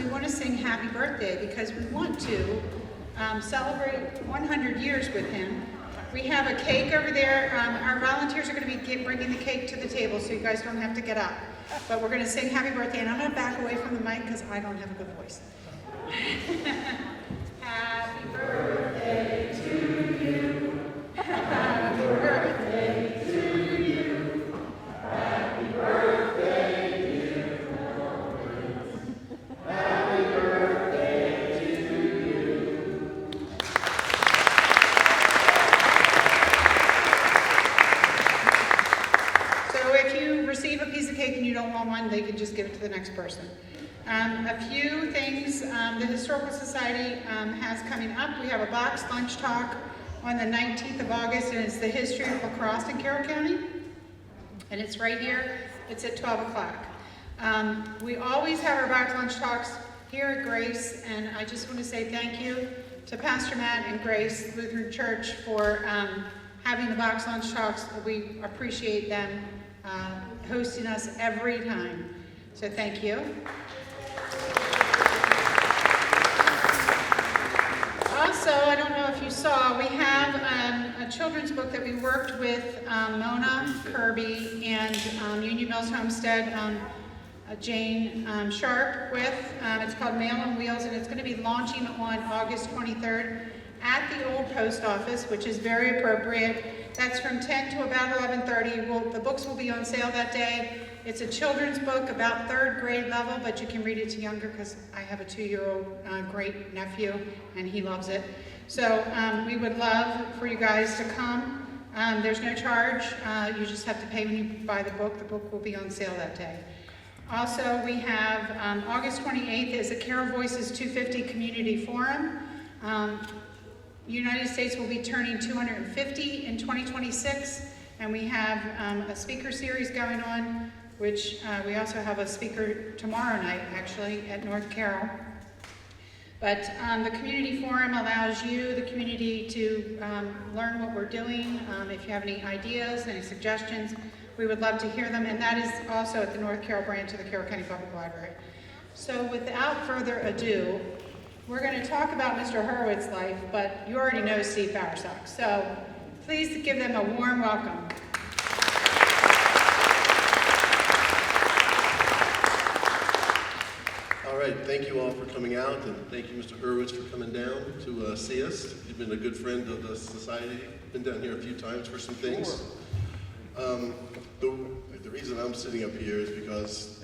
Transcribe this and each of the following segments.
We want to sing happy birthday because we want to celebrate 100 years with him. We have a cake over there. Our volunteers are going to be bringing the cake to the table so you guys don't have to get up. But we're going to sing happy birthday, and I'm going to back away from the mic because I don't have a good voice. Happy birthday to you. Happy birthday to you. Happy birthday, dear Melvin. Happy birthday to you. So if you receive a piece of cake and you don't want one, they can just give it to the next person. A few things the Historical Society has coming up. We have a box lunch talk on the 19th of August, and it's the history of lacrosse in Carroll County. And it's right here. It's at 12 o'clock. We always have our box lunch talks here at Grace, and I just want to say thank you to Pastor Matt and Grace Lutheran Church for having the box lunch talks. We appreciate them hosting us every time. So thank you. Also, I don't know if you saw, we have a children's book that we worked with Mona Kirby and Union Mills Homestead, Jane Sharp with. It's called Mail on Wheels, and it's going to be launching on August 23rd at the old post office, which is very appropriate. That's from 10 to about 11:30. The books will be on sale that day. It's a children's book about 3rd grade level, but you can read it to younger because I have a 2-year-old great nephew and he loves it. So we would love for you guys to come. There's no charge. You just have to pay when you buy the book. The book will be on sale that day. Also, we have August 28th is a Carroll Voices 250 Community Forum. United States will be turning 250 in 2026, and we have a speaker series going on, which we also have a speaker tomorrow night, actually, at North Carroll. But the community forum allows you, the community, to learn what we're doing. If you have any ideas, any suggestions, we would love to hear them, and that is also at the North Carroll branch of the Carroll County Public Library. So without further ado, we're going to talk about Mr. Hurwitz's life, but you already know Steve Bowersox. So please give them a warm welcome. All right, thank you all for coming out, and thank you, Mr. Hurwitz, for coming down to see us. You've been a good friend of the society. Been down here a few times for some things. The reason I'm sitting up here is because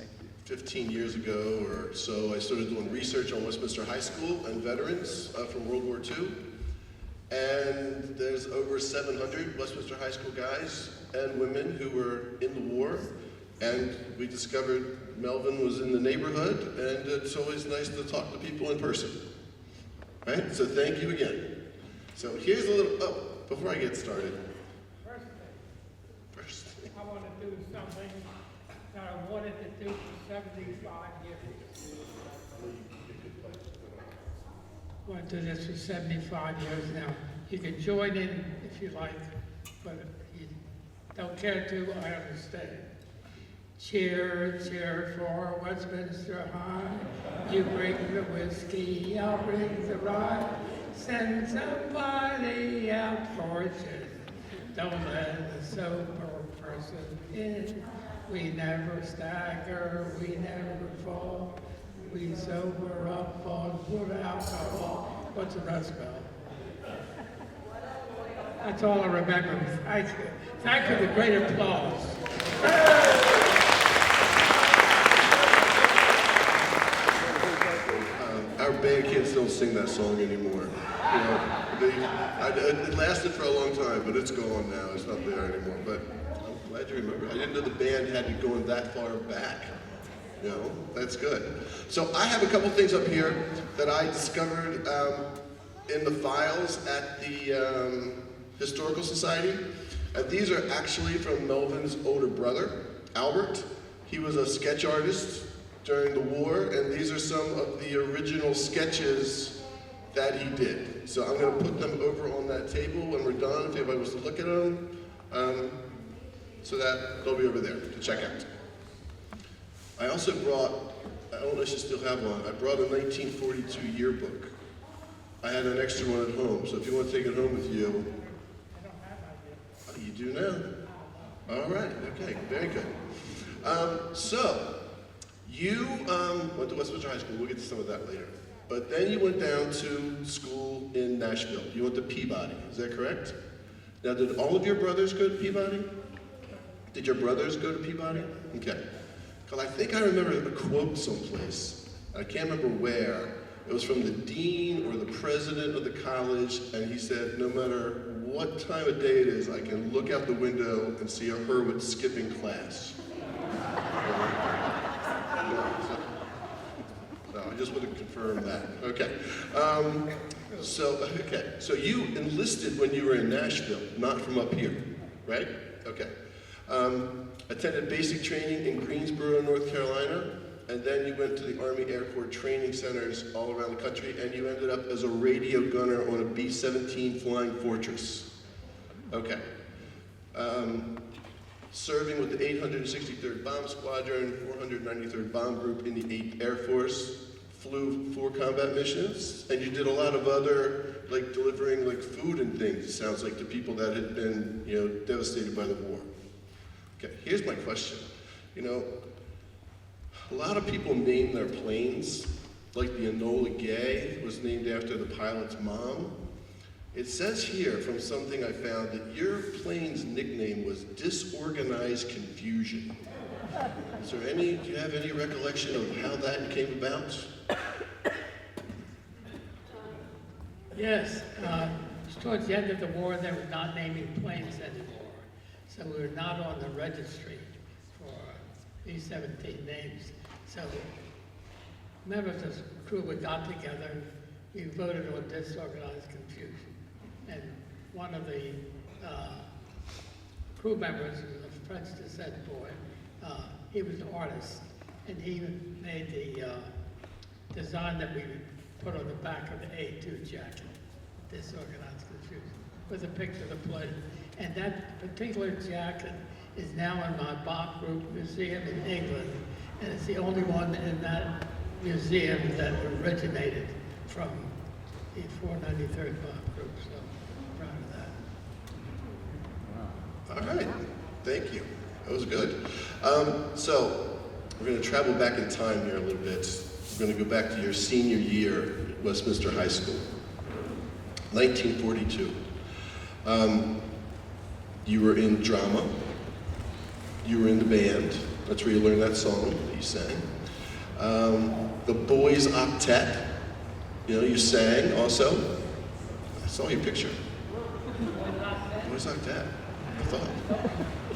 15 years ago or so, I started doing research on Westminster High School and veterans from World War II. And there's over 700 Westminster High School guys and women who were in the war. And we discovered Melvin was in the neighborhood, and it's always nice to talk to people in person. Right? So thank you again. So here's a little, before I get started. First thing. I want to do something that I wanted to do for 75 years. I want to do this for 75 years now. You can join in if you like, but if you don't care to, I understand. Cheer, cheer for Westminster High. You bring the whiskey, I'll bring the rye. Send somebody out for a gin. Don't let the sober person in. We never stagger, we never fall. We sober up on good alcohol. What's the rest about? That's all I remember. Thank you. Thank you for the great applause. Our band kids don't sing that song anymore. You know, it lasted for a long time, but it's gone now. It's not there anymore. But I'm glad you remember. I didn't know the band had it going that far back. You know, that's good. So I have a couple things up here that I discovered in the files at the Historical Society. And these are actually from Melvin's older brother, Albert. He was a sketch artist during the war, and these are some of the original sketches that he did. So I'm going to put them over on that table when we're done, if anybody wants to look at them, so that they'll be over there to check out. I also brought I don't know if you still have one. I brought a 1942 yearbook. I had an extra one at home, so if you want to take it home with you. Oh, you do now? All right, okay, very good. So, you went to Westminster High School. We'll get to some of that later. But then you went down to school in Nashville. You went to Peabody, is that correct? Now, did all of your brothers go to Peabody? Did your brothers go to Peabody? Okay. Because I think I remember a quote someplace. I can't remember where. It was from the dean or the president of the college, and he said, no matter what time of day it is, I can look out the window and see a Hurwitz skipping class. No, I just want to confirm that. Okay. So you enlisted when you were in Nashville, not from up here, right? Okay. Attended basic training in Greensboro, North Carolina, and then you went to the Army Air Corps training centers all around the country, and you ended up as a radio gunner on a B-17 Flying Fortress. Okay. Serving with the 863rd Bomb Squadron, 493rd Bomb Group in the 8th Air Force, flew 4 combat missions, and you did a lot of other, like delivering like food and things, it sounds like, to people that had been, devastated by the war. Okay, here's my question. A lot of people name their planes, like the Enola Gay was named after the pilot's mom. It says here from something I found that your plane's nickname was Disorganized Confusion. Do you have any recollection of how that came about? Yes, towards the end of the war, they were not naming planes anymore. So we were not on the registry for these 17 names. So members of the crew, we got together, we voted on Disorganized Confusion. And one of the crew members was a French descent boy. He was an artist, and he made the design that we put on the back of the A2 jacket, Disorganized Confusion, with a picture of the plane. And that particular jacket is now in my Bach Group Museum in England, and it's the only one in that museum that originated from the 493rd Bach Group, so I'm proud of that. All right, thank you. That was good. So we're going to travel back in time here a little bit. We're going to go back to your senior year at Westminster High School, 1942. You were in drama. You were in the band. That's where you learned that song that you sang. The boys' octet. You sang also. I saw your picture. Boys' octet. I thought.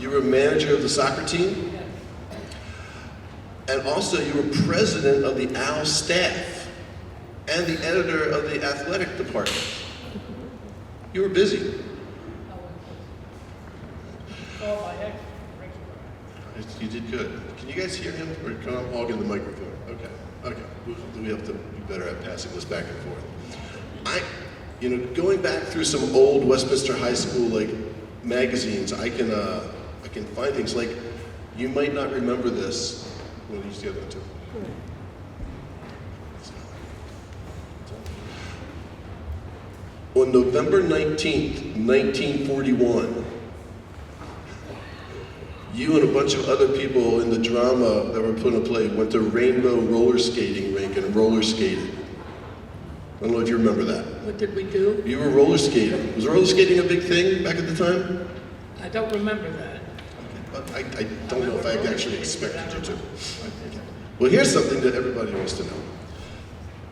You were manager of the soccer team. And also you were president of the OWL staff and the editor of the athletic department. You were busy. You did good. Can you guys hear him? Or can I hog in the microphone? Okay. We have to be better at passing this back and forth. Going back through some old Westminster High School magazines, I can find things like, you might not remember this. What did you the other two? On November 19th, 1941, you and a bunch of other people in the drama that were put in play went to Rainbow Roller Skating Rink and roller skated. I don't know if you remember that. What did we do? You were roller skating. Was roller skating a big thing back at the time? I don't remember that. Okay. I don't know if I actually expected you to. Well, here's something that everybody wants to know.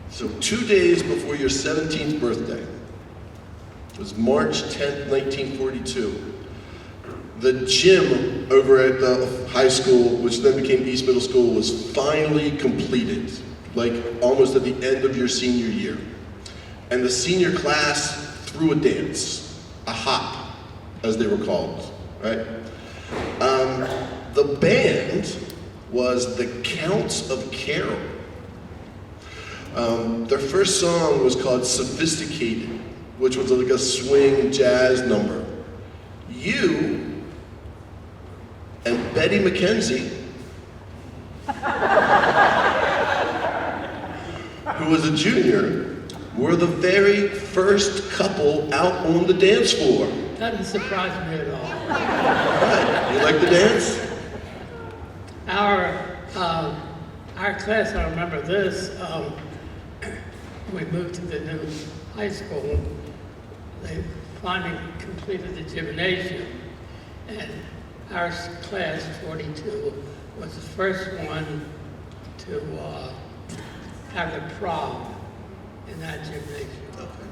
So 2 days before your 17th birthday, it was March 10th, 1942, the gym over at the high school, which then became East Middle School, was finally completed, almost at the end of your senior year. And the senior class threw a dance, a hop, as they were called, right? The band was the Counts of Carroll. Their first song was called Sophisticated, which was like a swing jazz number. You and Betty McKenzie was a junior, were the very first couple out on the dance floor. Doesn't surprise me at all. Right. You like to dance? Our class, I remember this, we moved to the new high school. They finally completed the gymnasium, and our class, 42, was the first one to have the prom in that gymnasium. Okay.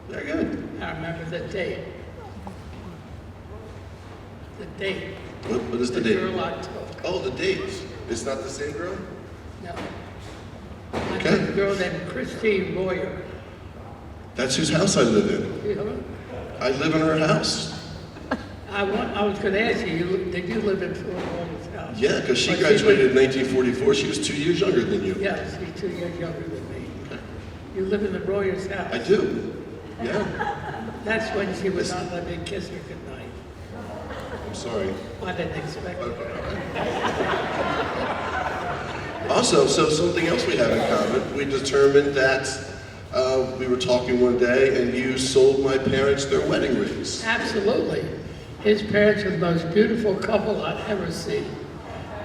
Very good. I remember the date. The date. What is the date? girl I took. Oh, the date. It's not the same girl? No. I Okay. took a girl named Christine Boyer. That's whose house I live in. You know? I live in her house. I was going to ask you, did you live in Phil Boyer's house? Yeah, because she But graduated in 1944. She was 2 years younger than you. Yes, she's 2 years younger than me. You live in the Boyer's house? I do. Yeah. That's when she would not let me kiss her goodnight. I'm sorry. I didn't expect it. Also, so something else we have in common, we determined that we were talking one day and you sold my parents their wedding rings. Absolutely. His parents were the most beautiful couple I'd ever seen.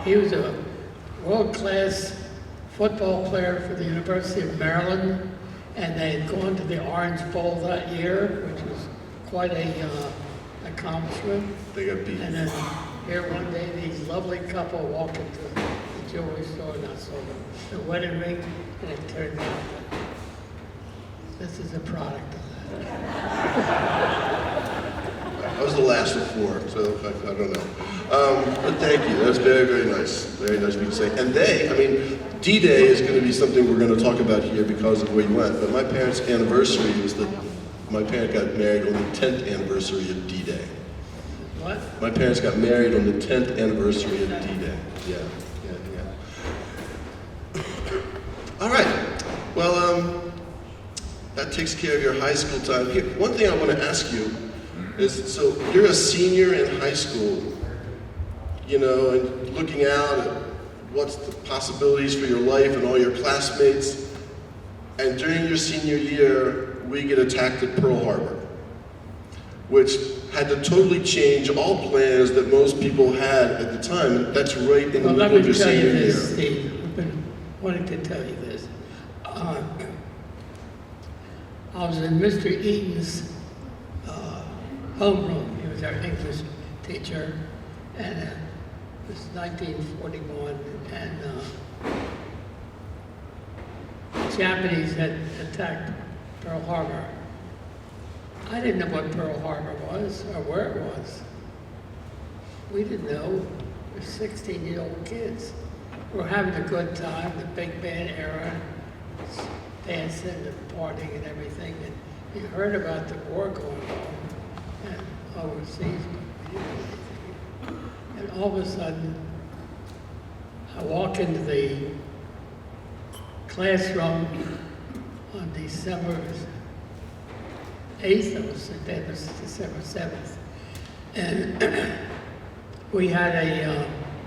He was a world-class football player for the University of Maryland, and they had gone to the Orange Bowl that year, which was quite a accomplishment. They got beat. And then here one day, these lovely couple walked into the jewelry store, and I saw the wedding ring, and it turned out that this is a product of that. I was the last of 4, so I don't know. But thank you. That's very, very nice. Very nice of you to say. And D-Day is going to be something we're going to talk about here because of where you went. But my parents' anniversary was my parents got married on the 10th anniversary of D-Day. What? My parents got married on the 10th anniversary of D-Day. Yeah. All right. Well, that takes care of your high school time. Here, one thing I want to ask you is, so you're a senior in high school, and looking out at what's the possibilities for your life and all your classmates, and during your senior year, we get attacked at Pearl Harbor, which had to totally change all plans that most people had at the time, and that's right in the middle of your senior year. Steve. I've been wanting to tell you this. I was in Mr. Eaton's homeroom. He was our English teacher, and it was 1941, and the Japanese had attacked Pearl Harbor. I didn't know what Pearl Harbor was or where it was. We didn't know. We were 16-year-old kids. We were having a good time, the big band era, dancing and partying and everything. And you heard about the war going on and overseas, but we didn't know anything. And all of a sudden, I walk into the classroom on December 8th, it was December 7th, and we had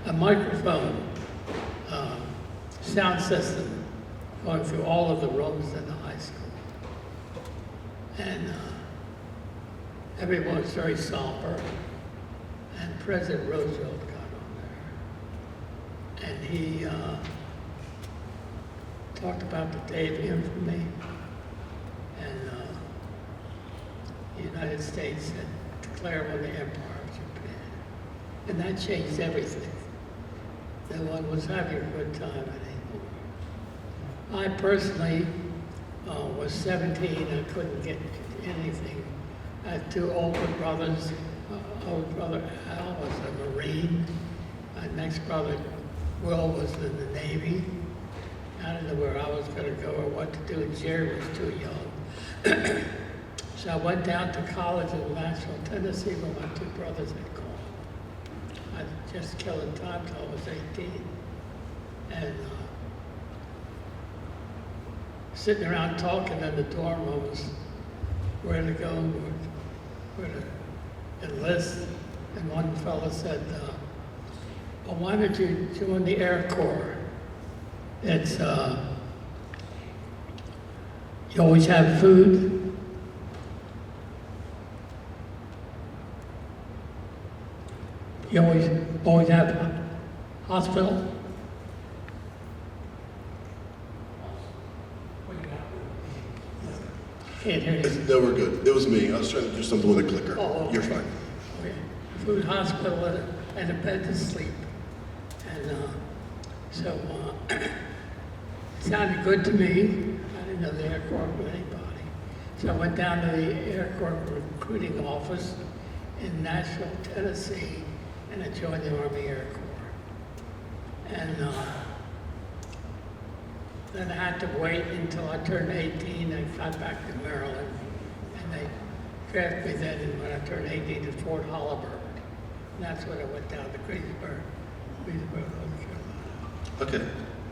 a microphone sound system going through all of the rooms in the high school. And everyone was very somber, and President Roosevelt got on there. And he talked about the day of infamy, and the United States had declared on the Empire of Japan. And that changed everything. No one was having a good time anymore. I personally was 17. I couldn't get anything. I had 2 older brothers. Older brother Al was a Marine. My next brother Will was in the Navy. I didn't know where I was going to go or what to do, and Jerry was too young. So I went down to college in Nashville, Tennessee, where my 2 brothers had gone. I was just killing time till I was 18. And sitting around talking in the dorm rooms, where to go, where to enlist. And one fellow said, well, why don't you join the Air Corps? It's You always have food. You always have hospital. Can't hear you. No, we're good. It was me. I was trying to do something with a clicker. Oh, okay. You're fine. Okay. Food, hospital, and a bed to sleep. And it sounded good to me. I didn't know the Air Corps with anybody. So I went down to the Air Corps recruiting office in Nashville, Tennessee, and I joined the Army Air Corps. And then I had to wait until I turned 18 and got back to Maryland. And they drafted me then, and when I turned 18, to Fort Holabird. And that's when I went down to Greensburg, North Carolina. Okay.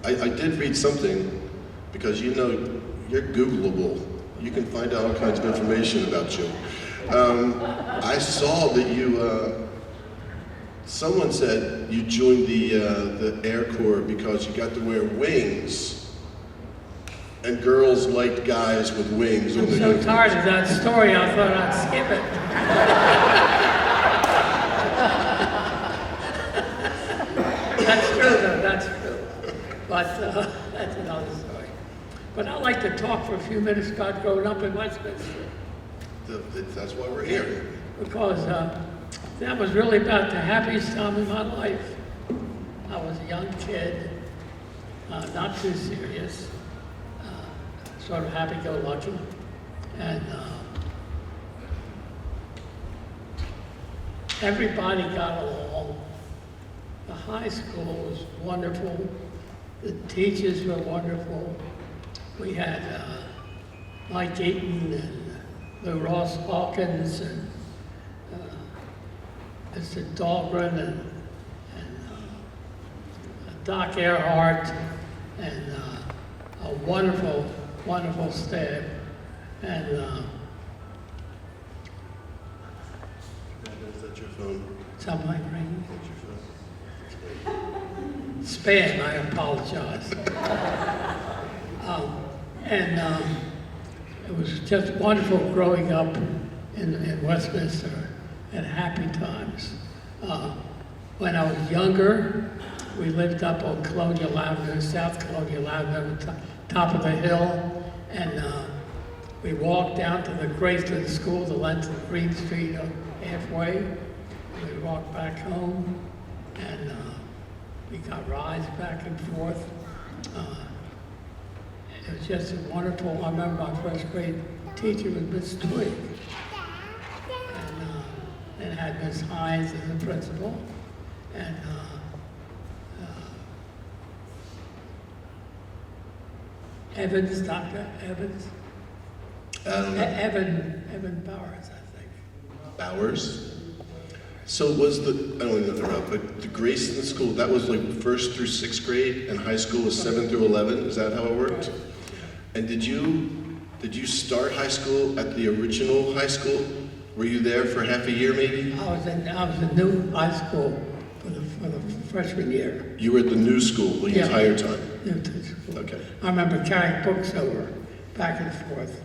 I did read something, because you know, you're Googleable. You can find out all kinds of information about you. I saw that you, someone said you joined the Air Corps because you got to wear wings, and girls liked guys with wings on I'm their so uniforms. tired of that story, I thought I'd skip it. That's true, though, that's true. But that's another story. But I'd like to talk for a few minutes about growing up in Westminster, That's why we're here. because that was really about the happiest time in my life. I was a young kid, not too serious, sort of happy-go-lucky, and everybody got along. The high school was wonderful. The teachers were wonderful. We had Mike Eaton and Lou Ross Hawkins and Mr. Dahlgren and Doc Earhart and a wonderful, wonderful staff. And Is that your phone? somebody ringing. That's your phone. Spam, I apologize. It was just wonderful growing up in Westminster at happy times. When I was younger, we lived up on Colonial Avenue, South Colonial Avenue, top of the hill, and we walked down to the Graceland School, the length of Green Street halfway. We walked back home, and we got rides back and forth. It was just wonderful. I remember my first grade teacher was Miss Twig, and had Miss Hines as the principal, and Evans, Dr. Evans, I don't know. Evan Bowers, I think. Bowers? So was I don't want to interrupt, but the Graceland School, that was like 1st through 6th grade, and high school was 7th through 11? Is that how it worked? And did you start high school at the original high school? Were you there for half a year maybe? I was in new high school for the freshman year. You were at the new school the Yeah. entire time? New to school. Okay. I remember carrying books over, back and forth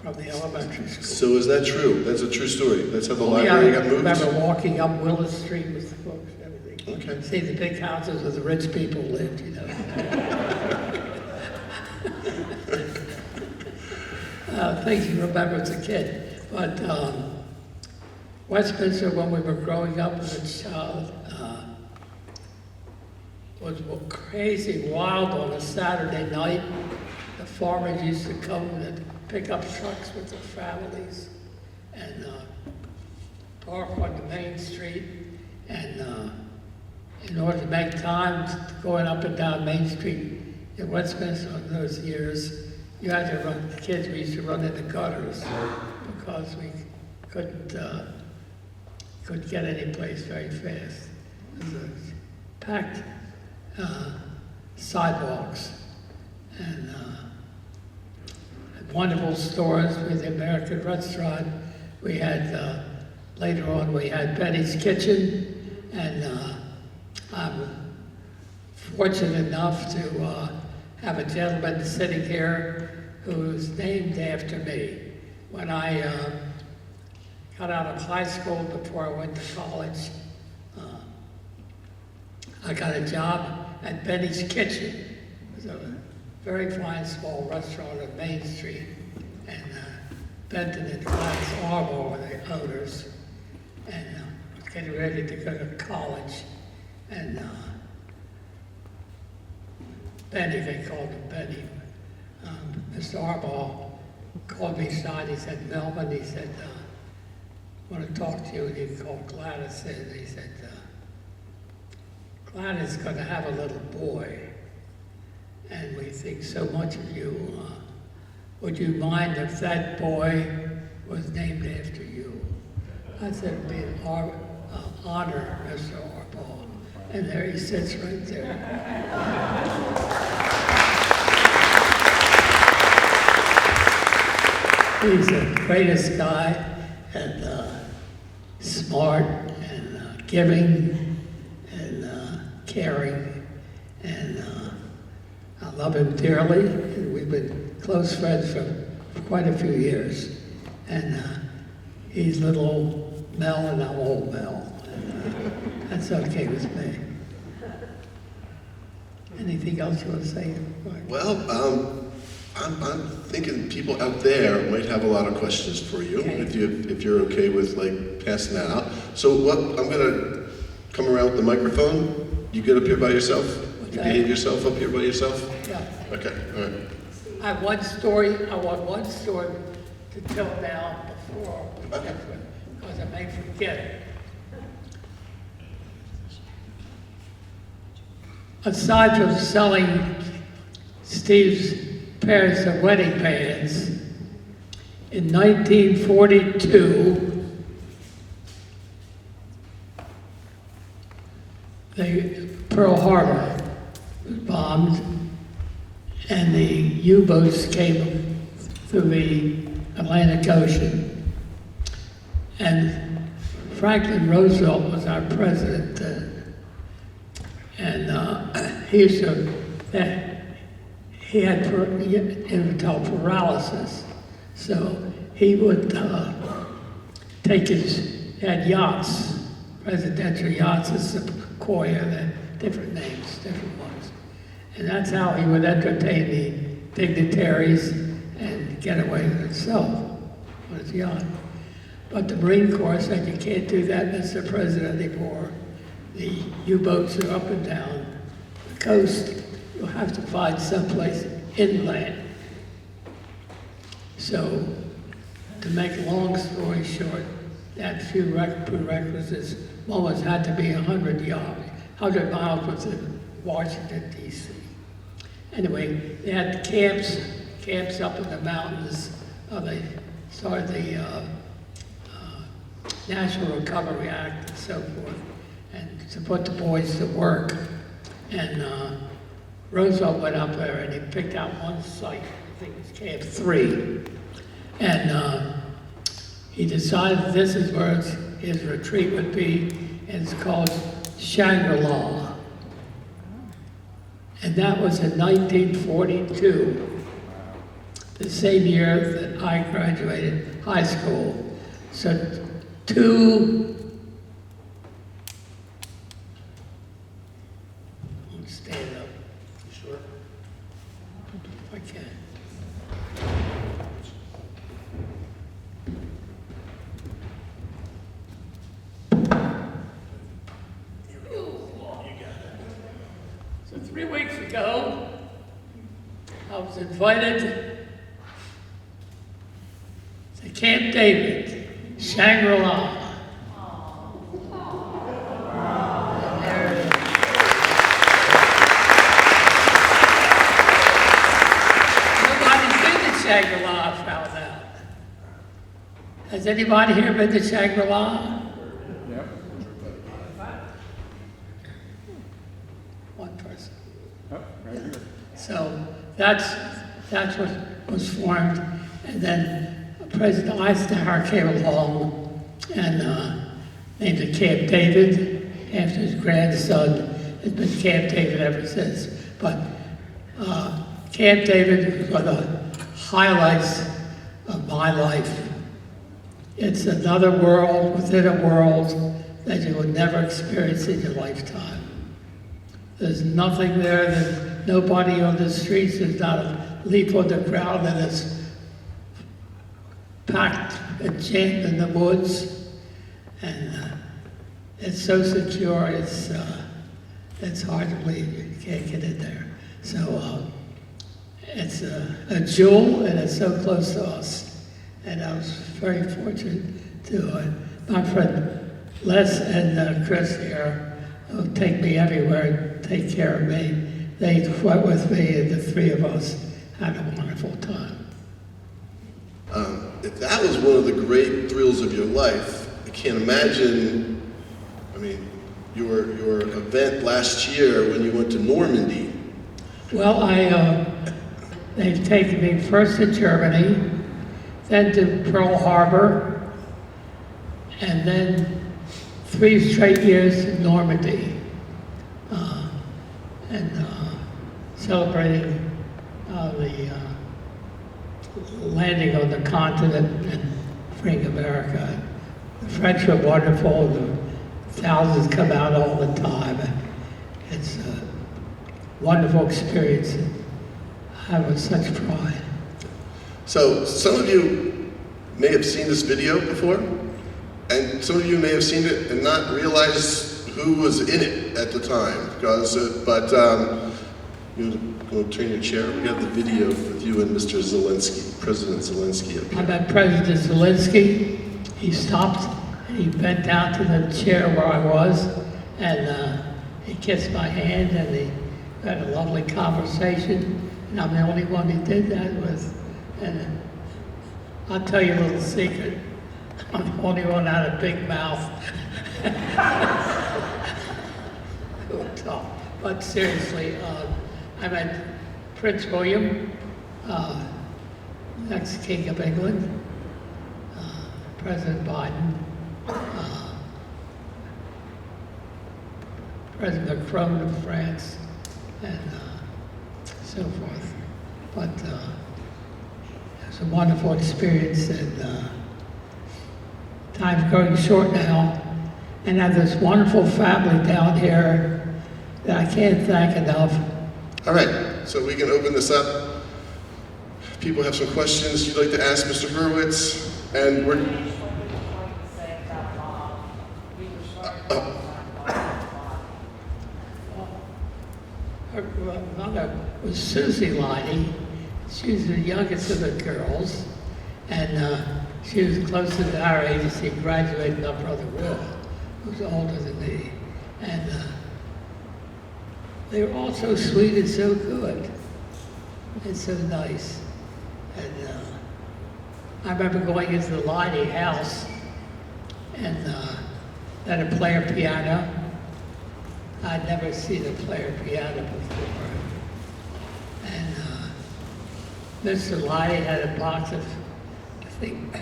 from the elementary school. So is that true? That's a true story? That's how the Yeah, library got I moved? remember walking up Willis Street with the books and everything. Okay. See the big houses where the rich people lived, you know. Things you remember as a kid. But Westminster, when we were growing up as a child, was crazy wild on a Saturday night. The farmers used to come and pick up trucks with their families and park on the main street. And in order to make time going up and down Main Street in Westminster in those years, you had to run, the kids, we used to run in the gutters because we couldn't get any place very fast. It was a packed sidewalks and wonderful stores with the American restaurant. We had, later on, we had Betty's Kitchen, and I'm fortunate enough to have a gentleman sitting here who was named after me. When I got out of high school before I went to college, I got a job at Benny's Kitchen. It was a very fine small restaurant on Main Street. And Benton and Gladys Arbor were the owners. And I was getting ready to go to college. And Benny, they called him Benny. Mr. Arbor called me aside. He said, Melvin, he said, I want to talk to you. And he called Gladys in. And he said, Gladys is going to have a little boy. And we think so much of you. Would you mind if that boy was named after you? I said, it'd be an honor, Mr. Arbor. And there he sits right there. He's the greatest guy, and smart, and giving, and caring, and I love him dearly, and we've been close friends for quite a few years. And he's little old Mel, and I'm old Mel. And, that's okay with me. Anything else you want to say? Well, I'm thinking people out there might have a lot of questions for you, Okay. if you're okay with like passing that out. So what, I'm gonna come around with the microphone. You get up here by yourself? You behave yourself up here by yourself? Yeah. Okay, all right. I want one story to tell now before, Okay. because I may forget. Aside from selling Steve's pairs of wedding bands, in 1942, Pearl Harbor was bombed, and the U-boats came through the Atlantic Ocean. And Franklin Roosevelt was our president then. And he used to, he had infantile paralysis. So he would take he had yachts, presidential yachts, the Sequoia, different names, different ones. And that's how he would entertain the dignitaries and get away with himself on his yacht. But the Marine Corps said, you can't do that, Mr. President, anymore. The U-boats are up and down the coast. You'll have to find someplace inland. So, to make a long story short, that few prerequisites, one was had to be 100 miles within Washington, D.C. Anyway, they had camps up in the mountains. They started the National Recovery Act and so forth, and to put the boys to work. And Roosevelt went up there and he picked out one site, I think it was Camp 3. And he decided this is where his retreat would be, and it's called Shangri-La. And that was in 1942, the same year that I graduated high school. So stand up. Sure. If I can. So 3 weeks ago, I was invited to Camp David, Shangri-La. And there it is. Nobody's been to Shangri-La, I found out. Has anybody here been to Shangri-La? Yep. One person. Oh, right here. So that's what was formed. And then President Eisenhower came along and named it Camp David after his grandson. It's been Camp David ever since. But Camp David was one of the highlights of my life. It's another world within a world that you will never experience in your lifetime. There's nothing there, there's nobody on the streets, there's not a leaf on the ground, and it's packed and jammed in the woods. And it's so secure, it's hard to believe you can't get in there. So it's a jewel, and it's so close to us. And I was very fortunate to my friend Les and Chris here who take me everywhere and take care of me. They went with me, and the three of us had a wonderful time. If that was one of the great thrills of your life, I can't imagine, I mean, your event last year when you went to Normandy. Well, they've taken me first to Germany, then to Pearl Harbor, and then 3 straight years to Normandy, and celebrating the landing on the continent and freeing America. The French are wonderful. The thousands come out all the time. It's a wonderful experience. I have with such pride. So some of you may have seen this video before, and some of you may have seen it and not realize who was in it at the time. You want to turn your chair? We have the video with you and Mr. Zelensky, President Zelensky up I here. met President Zelensky. He stopped and he bent down to the chair where I was, and he kissed my hand, and he had a lovely conversation. And I'm the only one he did that with. And I'll tell you a little secret. I'm the only one that had a big mouth. But seriously, I met Prince William, next King of England, President Biden, President Macron of France, and so forth. But it was a wonderful experience, and time's growing short now, and I have this wonderful family down here that I can't thank enough. All right, so we can open this up. People have some questions you'd like to ask Mr. Hurwitz, and we're... Her mother was Susie Liney. She was the youngest of the girls, and she was closer to our age. She graduated my brother Will, who was older than me. And they were all so sweet and so good and so nice. And I remember going into the Liney house, and they had a player piano. I'd never seen a player piano before. And Mr. Liney had a box of, I think,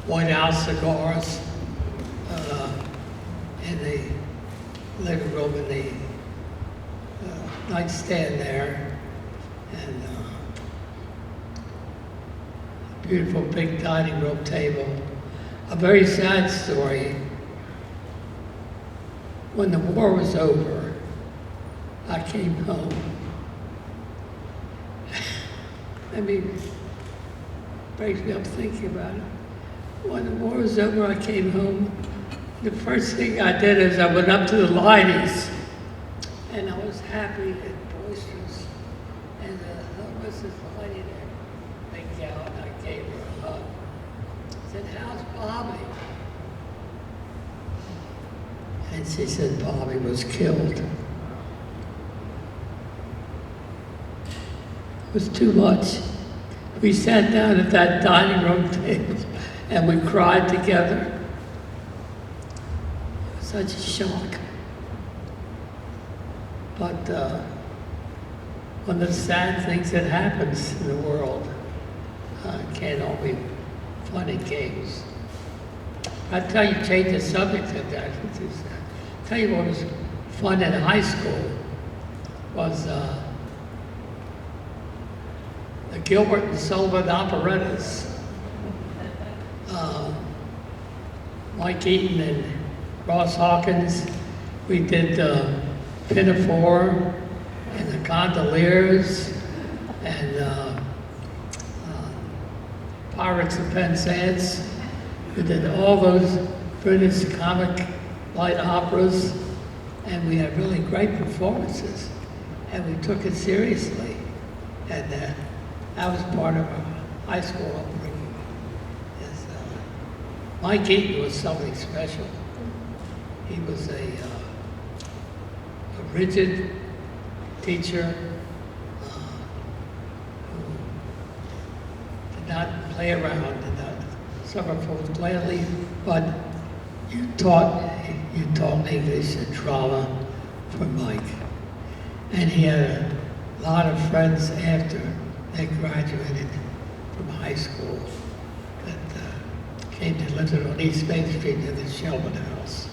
White House cigars in the living room, in the nightstand there, and a beautiful big dining room table. A very sad story. When the war was over, I came home. I mean, it breaks me up thinking about it. When the war was over, I came home. The first thing I did is I went up to the Lineys, and I was happy and boisterous. And Mrs. Liney there, big gal, and I gave her a hug. I said, "How's Bobby?" And she said Bobby was killed. It was too much. We sat down at that dining room table and we cried together. It was such a shock. But one of the sad things that happens in the world, can't all be fun and games. I tell you, change the subject of that. Tell you what was fun in high school was the Gilbert and Sullivan operettas. Mike Eaton and Ross Hawkins, we did Pinafore and the Gondoliers and Pirates of Penzance. We did all those British comic light operas, and we had really great performances, and we took it seriously. And that was part of our high school upbringing. Mike Eaton was something special. He was a rigid teacher who did not play around, did not suffer fools gladly, but you taught English and drama for Mike. And he had a lot of friends after they graduated from high school that came to live on East Main Street near the Shelburne House.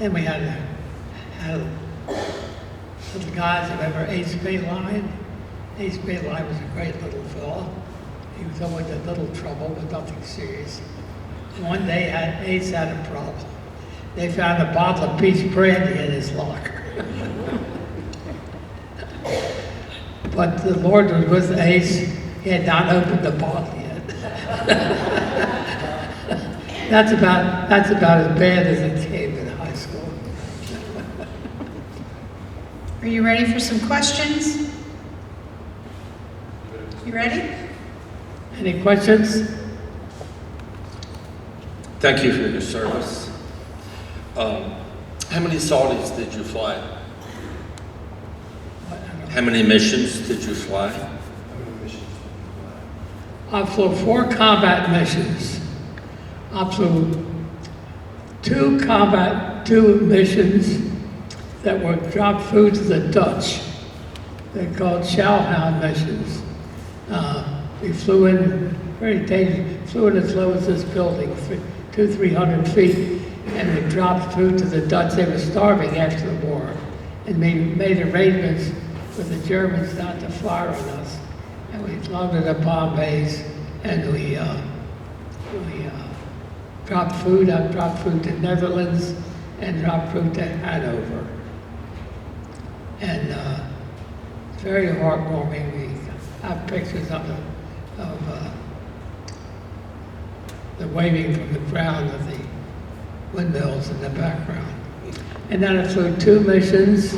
And we had little guys, remember Ace Bayline? Ace Bayline was a great little fellow. He was always a little trouble, but nothing serious. And one day Ace had a problem. They found a bottle of peach brandy in his locker. But the Lord was with Ace. He had not opened the bottle yet. That's about as bad as it came in high school. Are you ready for some questions? You ready? Any questions? Thank you for your service. How many sorties did you fly? How many missions did you fly? I flew 4 combat missions. I flew 2 missions that were drop food to the Dutch. They're called Shellhound missions. We flew in very dangerous, flew in as low as this building, 200-300 feet, and we dropped food to the Dutch. They were starving after the war, and made arrangements with the Germans not to fire on us. And we loaded up Bombays, and we dropped food. I dropped food to Netherlands and dropped food to Hanover. And it's very heartwarming. We have pictures of the waving from the ground of the windmills in the background. And then I flew 2 missions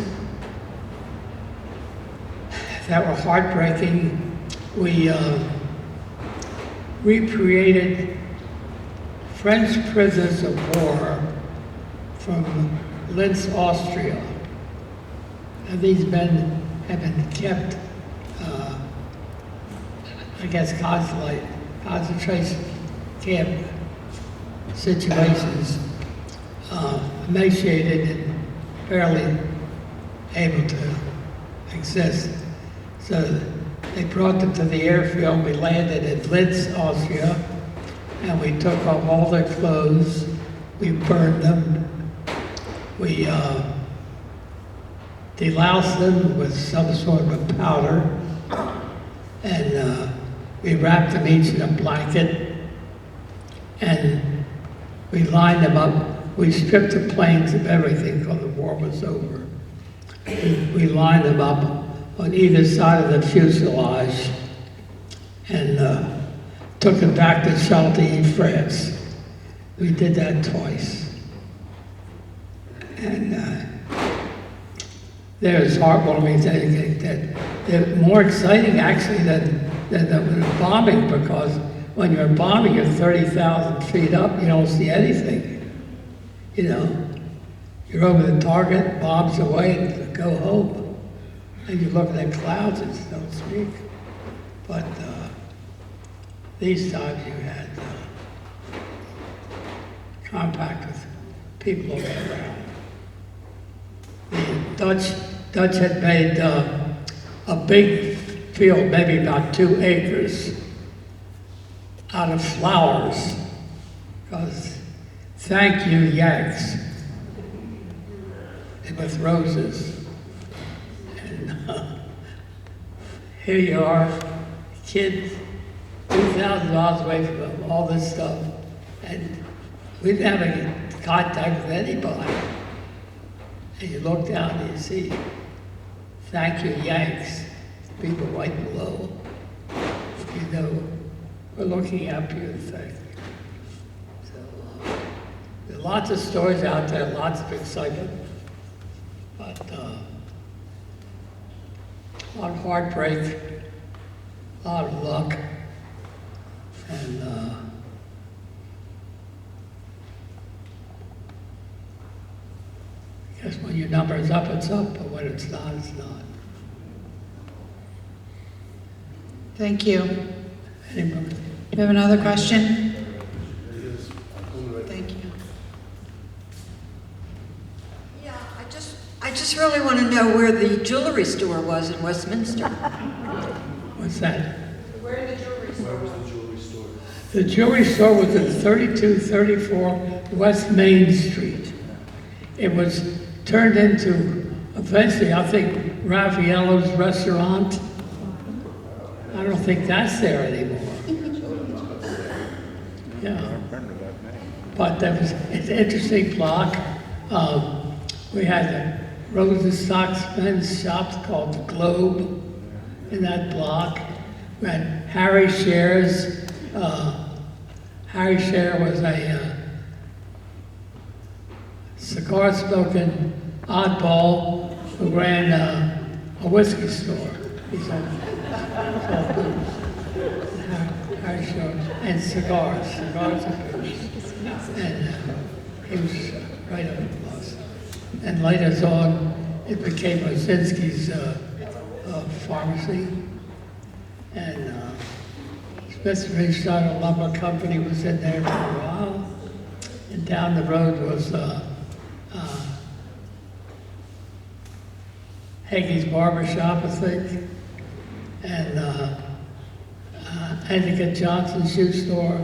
that were heartbreaking. We recreated French prisoners of war from Linz, Austria. And these men have been kept, I guess, concentration camp situations, emaciated and barely able to exist. So they brought them to the airfield. We landed in Linz, Austria, and we took off all their clothes. We burned them. We deloused them with some sort of a powder, and we wrapped them each in a blanket, and we lined them up. We stripped the planes of everything because the war was over. We lined them up on either side of the fuselage and took them back to Chantilly, France. We did that twice. And there's heartwarming things that they're more exciting actually than the bombing, because when you're bombing, you're 30,000 feet up, you don't see anything. You know, you're over the target, bombs away, and go home. And you look at the clouds and don't speak. But these times you had contact with people all around. The Dutch had made a big field, maybe about 2 acres, out of flowers, because thank you, Yanks. with roses. And here you are, kid, 2,000 miles away from all this stuff, and we didn't have any contact with anybody. And you look down and you see, thank you, Yanks, people right below. You know, we're looking up you and thank you. So, there are lots of stories out there, lots of excitement, but a lot of heartbreak, a lot of luck, and I guess when your number is up, it's up, but when it's not, it's not. Thank you. Anybody? We have another question? Thank you. Yeah, I just really want to know where the jewelry store was in Westminster. What's that? Where the jewelry store was? The jewelry store was at 3234 West Main Street. It was turned into, eventually, I think, Raffaello's restaurant. I don't think that's there anymore. Yeah. But that was it's an interesting block. We had the Rosenstock's men's shops called the Globe in that block. We had Harry Scher's. Harry Scher was a cigar smoking oddball who ran a whiskey store. He sold booze. Harry Scher and cigars and booze. And he was right up close. And later on, it became Osinski's pharmacy. And Smith Ringshot Lumber Company was in there for a while. And down the road was Hagee's Barber Shop, I think. And Endicott Johnson Shoe Store.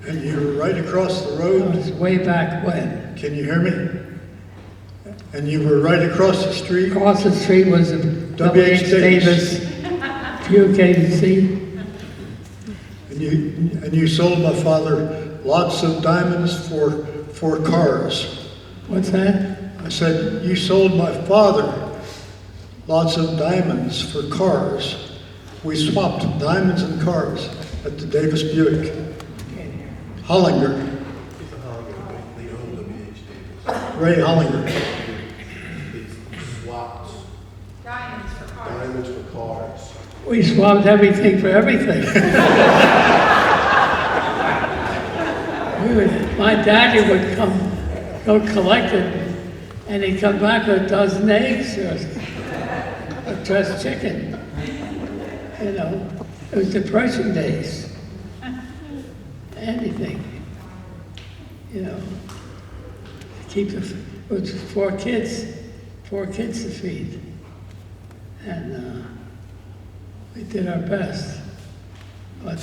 And you were right across the That road. was way back when. Can you hear me? And you were right across the street. Across the street was a W.H. W.H. Davis Buick agency. And you sold my father lots of diamonds for cars. What's that? I said, you sold my father lots of diamonds for cars. We swapped diamonds and cars at the Davis Buick. Hollinger. Ray Hollinger. Diamonds for cars. We swapped everything for everything. My daddy would go collect it, and he'd come back with a dozen eggs or a dressed chicken. You know, it was Depression days. Anything, you know, keep it was 4 kids to feed, and we did our best, but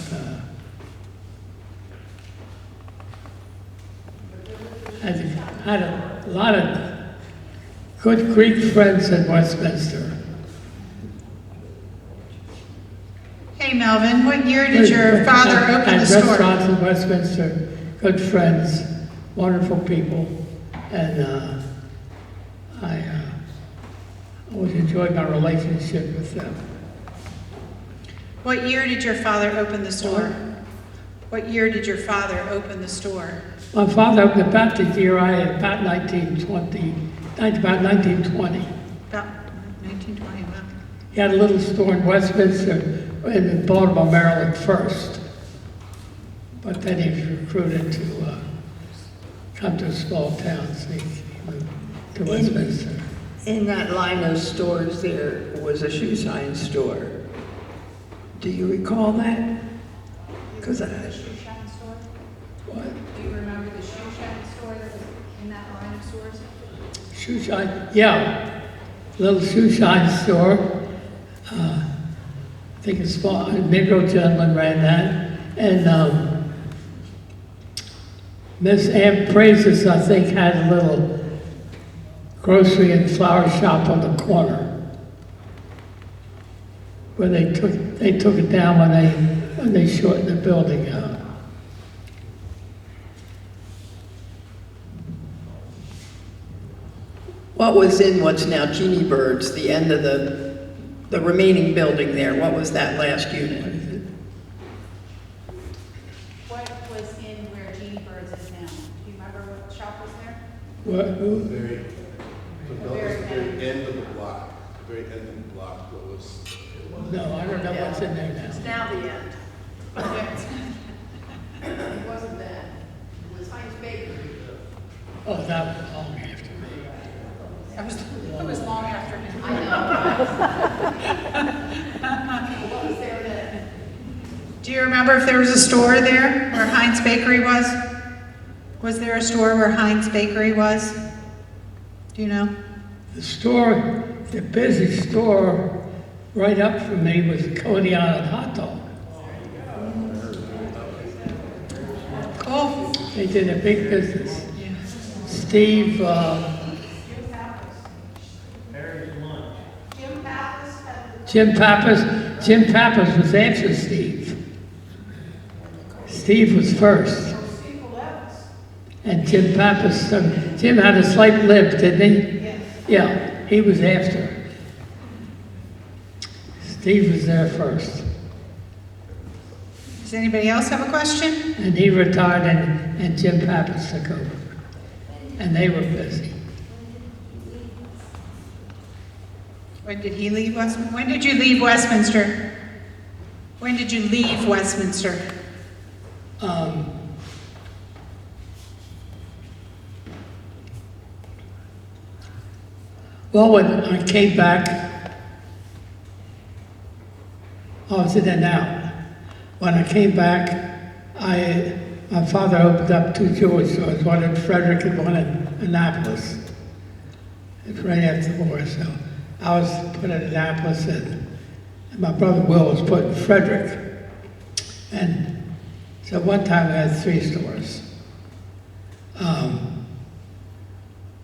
had a lot of good Greek friends in Westminster. Hey Melvin, what year did your father open the Had store? restaurants in Westminster, good friends, wonderful people, and I always enjoyed my relationship with them. What year did your father open the store? What year did your father open the store? My father opened about the year I had, about 1920. About 1920, wow. He had a little store in Westminster, in Baltimore, Maryland first. But then he was recruited to come to a small town, so he moved to Westminster. In that line of stores, there was a shoe shine store. Do you recall that? Because Shoe shine store? What? Do you remember the shoe shine store that was in that line of stores? Shoe shine, yeah. Little shoe shine store. I think a small, a Negro gentleman ran that. And Miss Ann Praises, I think, had a little grocery and flower shop on the corner. Where they took it down when they shortened the building out. What was in what's now Genie Birds, the end of the remaining building there? What was that last unit? What was in where Jeannie Birds is now? Do you remember what shop was there? What, who? The very end of the block, the very end of the block, what was. No, I don't know what's in there now. It's now the end. It wasn't then. It was Heinz Bakery. Oh, that was long after me. That was long after him. I know. What was there then? Do you remember if there was a store there where Heinz Bakery was? Was there a store where Heinz Bakery was? Do you know? The store, the busy store right up from me was the Coney Island hot dog. Cool. They did a big business. Steve, Jim Pappas was after Steve. Steve was first. And Jim Pappas, Jim had a slight limp, didn't he? Yes. Yeah, he was after. Steve was there first. Does anybody else have a question? And he retired and Jim Pappas took over. And they were busy. When did he leave Westminster? When did you leave Westminster? When did you leave Westminster? Well, when I came back, I was in and out. When I came back, my father opened up 2 jewelry stores, one in Frederick and one in Annapolis. It's right after the war, so I was put in Annapolis and my brother Will was put in Frederick. And so one time I had 3 stores.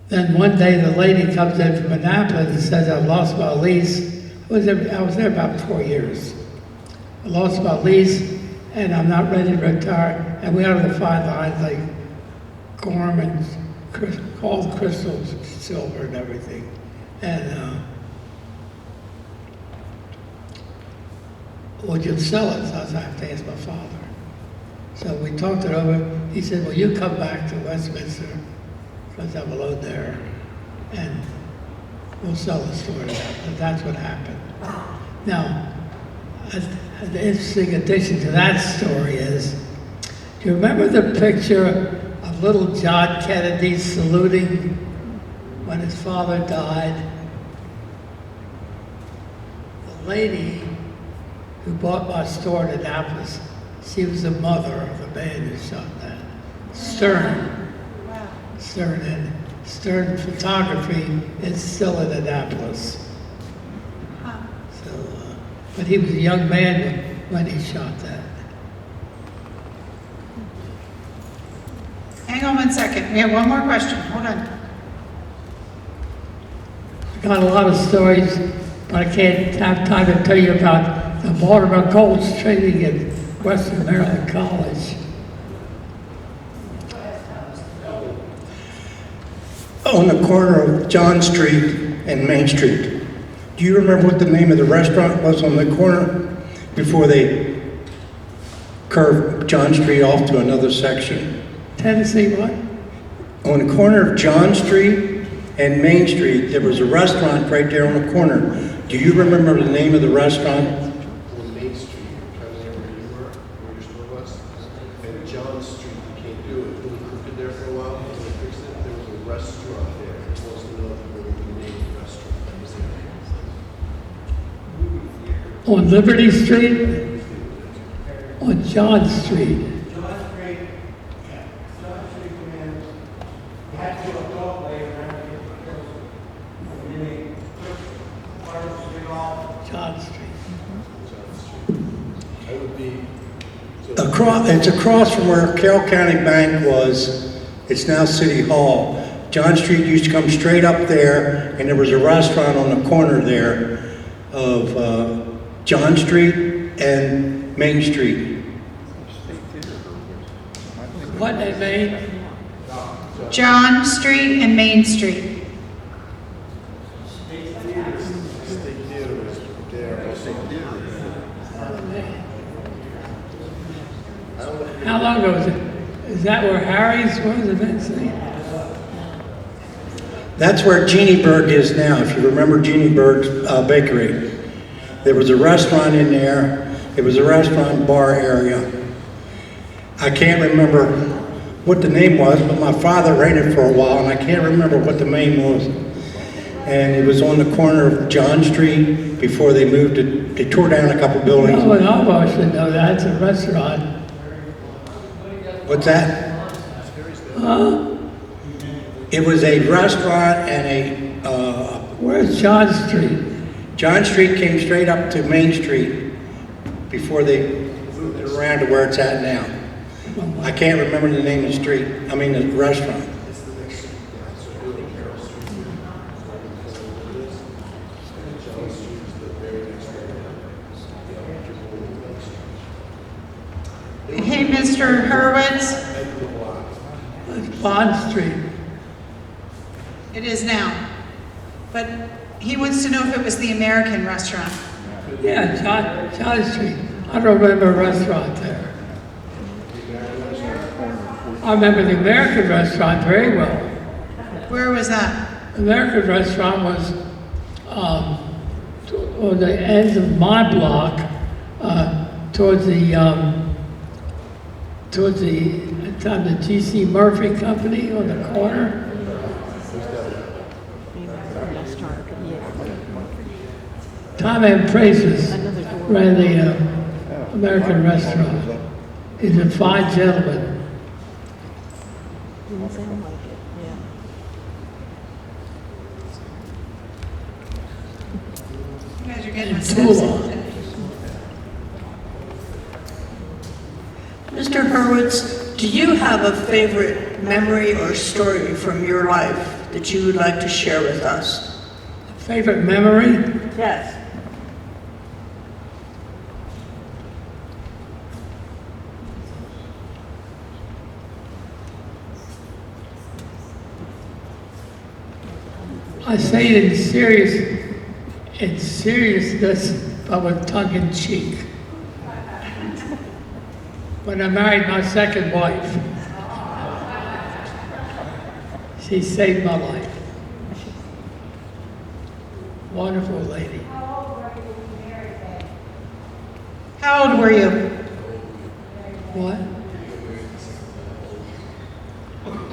Then one day the lady comes in from Annapolis and says, I've lost my lease. I was there about 4 years. I lost my lease and I'm not ready to retire. And we had to find lines like Gorm and all the crystals, silver and everything. And would you sell it? So I said, I have to ask my father. So we talked it over. He said, well, you come back to Westminster, because I'm alone there, and we'll sell the store to them. And that's what happened. Now, an interesting addition to that story is, do you remember the picture of little John Kennedy saluting when his father died? The lady who bought my store in Annapolis, she was the mother of the man who shot that. Stern. Wow. Stern, and Stern Photography is still in Annapolis. Huh. So, but he was a young man when he shot that. Hang on one second. We have one more question. Hold on. I got a lot of stories, but I can't have time to tell you about the Mortimer Colts training at Western Maryland College. On the corner of John Street and Main Street. Do you remember what the name of the restaurant was on the corner before they curved John Street off to another section? Tennessee what? On the corner of John Street and Main Street, there was a restaurant right there on the corner. Do you remember the name of the restaurant? On Main Street, trying to remember where you were, where your store was. And John Street, you can't do it. It was crooked there for a while, and they fixed it. There was a restaurant there. It wasn't another name of the restaurant that was there. On Liberty Street? On John Street? John Street. That would be. It's across from where Carroll County Bank was. It's now City Hall. John Street used to come straight up there, and there was a restaurant on the corner there of John Street and Main Street. What they made? John Street and Main Street. How long ago was it? Is that where Harry's was eventually? That's where Jeannieburg is now, if you remember Jeannieburg's bakery. There was a restaurant in there. It was a restaurant bar area. I can't remember what the name was, but my father ran it for a while, and I can't remember what the name was. And it was on the corner of John Street before they moved it. They tore down a couple buildings. Oh, and I should know that. It's a restaurant. What's that? Huh? It was a restaurant and Where's John Street? John Street came straight up to Main Street before they moved it around to where it's at now. I can't remember the name of the street, I mean the restaurant. Hey, Mr. Hurwitz, It's Bond Street. it is now. But he wants to know if it was the American restaurant. Yeah, John Street. I don't remember a restaurant there. I remember the American restaurant very well. Where was that? The American restaurant was on the end of my block, towards the time the G.C. Murphy Company on the corner. Tom and Praises ran the American restaurant. He's a fine gentleman. Didn't sound like it, yeah. You guys are getting my And steps Tula. in. Mr. Hurwitz, do you have a favorite memory or story from your life that you would like to share with us? Favorite memory? Yes. I say it in seriousness, but with tongue in cheek. When I married my second wife, she saved my life. Wonderful lady. How old were you? What?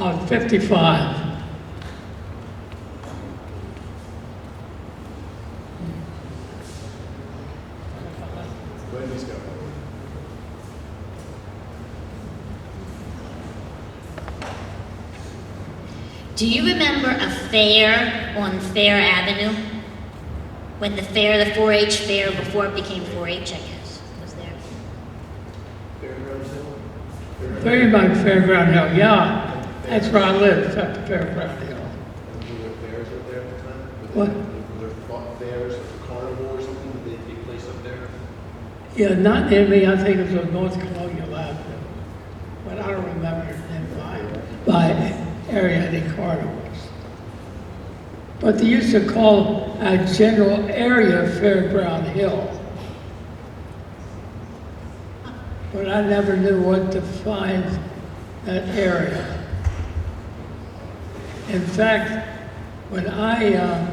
I was 55. Do you remember a fair on Fair Avenue? When the fair, the 4-H fair, before it became 4-H, I guess, was there? Very much Fairground Hill, yeah. That's where I lived, at the Fairground Hill. Were there fairs up there at the time? What? Were there fairs, like a carnival or something? Did they take place up there? Yeah, not near me, I think it was on North Colonial Avenue. But I don't remember it then by area any carnivals. But they used to call a general area Fairground Hill. But I never knew what to find that area. In fact, when I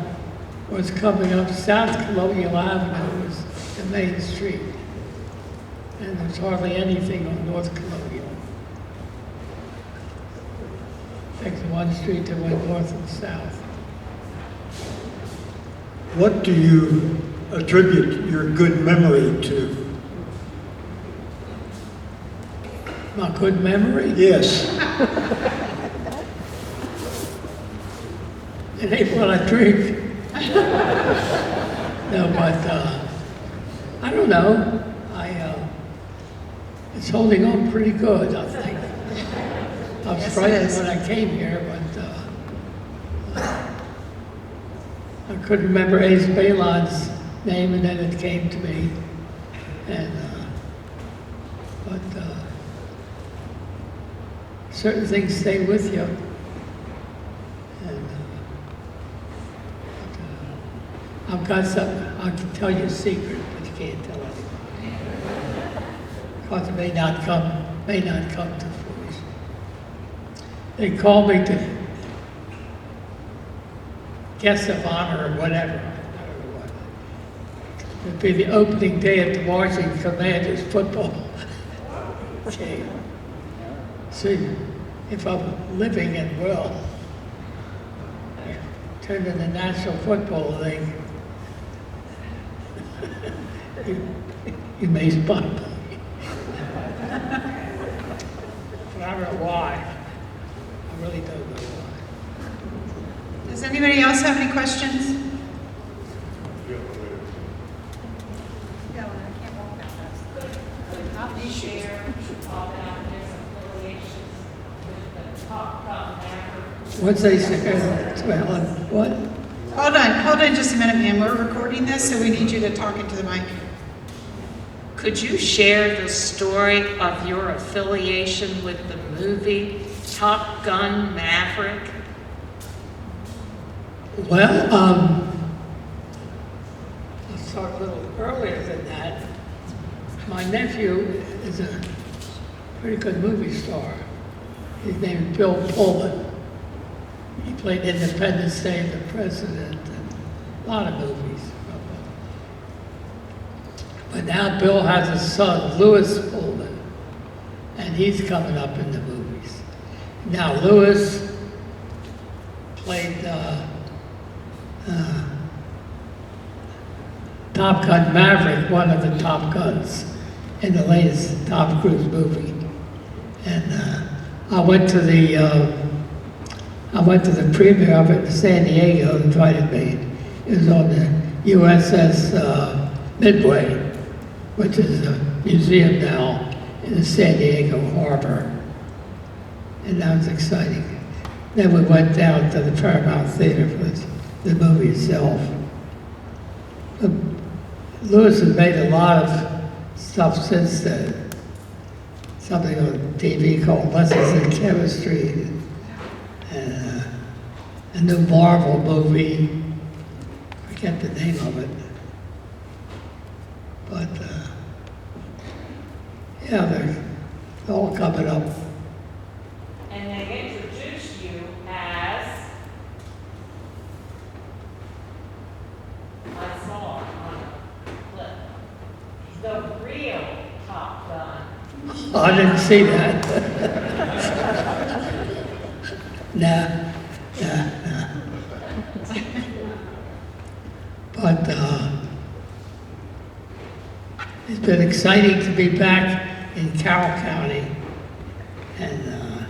was coming up South Colonial Avenue, was the main street. And there's hardly anything on North Colonial. Except one street that went north and south. What do you attribute your good memory to? My good memory? Yes. It ain't what I drink. No, but I don't know. It's holding on pretty good, I think. I was Yes, it frightened is. when I came here, but I couldn't remember Ace Balon's name, and then it came to me. And, certain things stay with you. And, I've got something, I can tell you a secret, but you can't tell anyone. Because it may not come to fruition. They call me to guest of honor or whatever. I don't know what. It'd be the opening day of the Washington Commanders football game. See, if I'm living and well, turn to the National Football League, you may spot me. But I don't know why. I really don't know why. Does anybody else have any questions? What's they say? What? Hold on just a minute, ma'am. We're recording this, so we need you to talk into the mic. Could you share the story of your affiliation with the movie Top Gun Maverick? Well, I'll start a little earlier than that. My nephew is a pretty good movie star. His name is Bill Pullman. He played Independence Day, The President, and a lot of movies. But now Bill has a son, Lewis Pullman, and he's coming up in the movies. Now Lewis played Top Gun Maverick, one of the Top Guns, in the latest Tom Cruise movie. And I went to the premiere of it in San Diego, invited me. It was on the USS Midway, which is a museum now in the San Diego harbor. And that was exciting. Then we went down to the Paramount Theater for the movie itself. But Lewis has made a lot of stuff since then. Something on TV called Lessons in Chemistry, and a new Marvel movie. I forget the name of it. But, yeah, they're all coming up. And they introduced you as, I saw on a clip, the real Top Gun. I didn't see that. Nah. But it's been exciting to be back in Carroll County, and I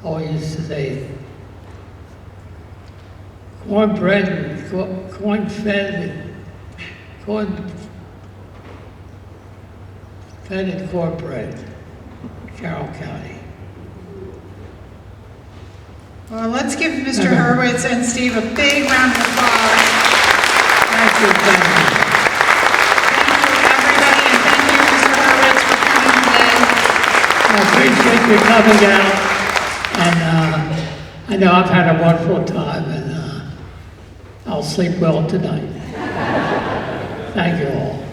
always used to say, cornbread, corn-fed and cornbread, Carroll County. Well, let's give Mr. Hurwitz and Steve a big round of applause. Thank you, thank you. Thank you, everybody, and thank you, Mr. Hurwitz, for coming today. I appreciate you coming out, and I know I've had a wonderful time, and I'll sleep well tonight. Thank you all.